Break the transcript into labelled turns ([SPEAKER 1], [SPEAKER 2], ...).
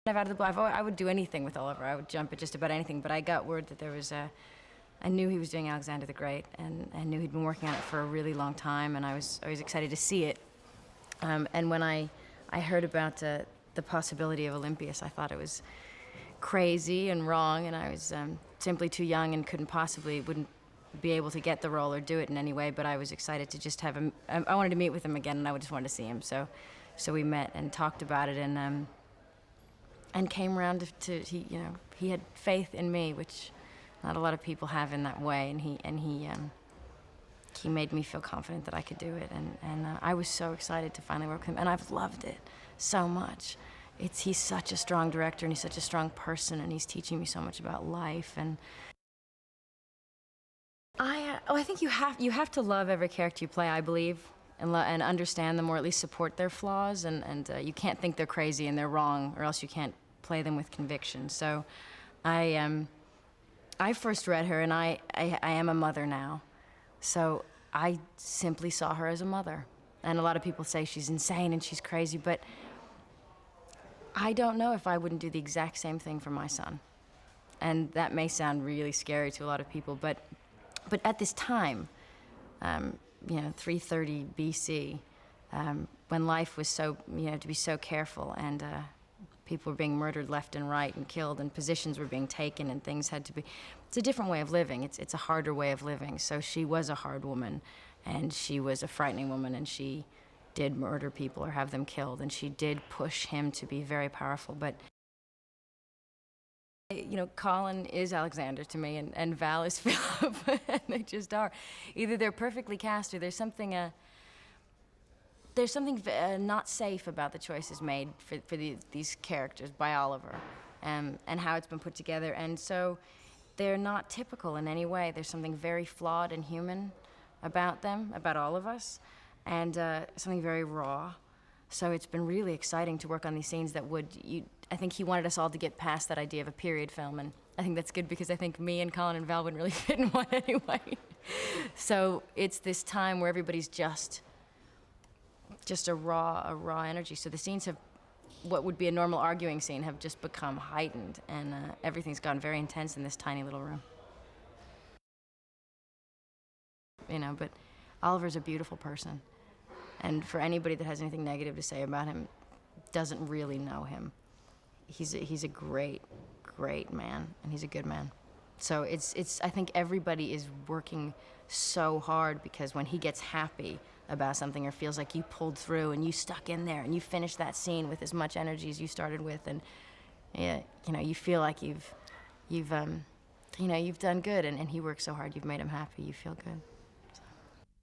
[SPEAKER 1] Out of the blue, I would do anything with Oliver. I would jump at just about anything, but I got word that there was I knew he was doing Alexander the Great, and I knew he'd been working on it for a really long time, and I was excited to see it. And when I heard about the possibility of Olympias, I thought it was crazy and wrong, and I was simply too young and wouldn't be able to get the role or do it in any way, but I was excited to just have him. I wanted to meet with him again, and I just wanted to see him. So we met and talked about it, and came around to he had faith in me, which not a lot of people have in that way, and he made me feel confident that I could do it, and I was so excited to finally work with him, and I've loved it so much. He's such a strong director, and he's such a strong person, and he's teaching me so much about life. And I think you have to love every character you play, I believe, and understand them, or at least support their flaws, and you can't think they're crazy and they're wrong, or else you can't play them with conviction. So I first read her, and I am a mother now, so I simply saw her as a mother. And a lot of people say she's insane and she's crazy, but I don't know if I wouldn't do the exact same thing for my son. And that may sound really scary to a lot of people, but at this time, 330 BC, when life was so, to be so careful, and people were being murdered left and right and killed, and positions were being taken, and things had to be. It's a different way of living. It's a harder way of living. So she was a hard woman, and she was a frightening woman, and she did murder people or have them killed, and she did push him to be very powerful. But Colin is Alexander to me, and Val is Philip, and they just are. Either they're perfectly cast, or there's something not safe about the choices made for these characters by Oliver, and how it's been put together. And so they're not typical in any way. There's something very flawed and human about them, about all of us, and something very raw. So it's been really exciting to work on these scenes that I think he wanted us all to get past that idea of a period film, and I think that's good, because I think me and Colin and Val wouldn't really fit in one anyway. So it's this time where everybody's just a raw energy. So the scenes have, what would be a normal arguing scene, have just become heightened, and everything's gotten very intense in this tiny little room. But Oliver's a beautiful person, and for anybody that has anything negative to say about him doesn't really know him. He's a great man, and he's a good man. So I think everybody is working so hard, because when he gets happy about something, or feels like you pulled through and you stuck in there and you finished that scene with as much energy as you started with, and you feel like you've done good, and he works so hard, you've made him happy, you feel good.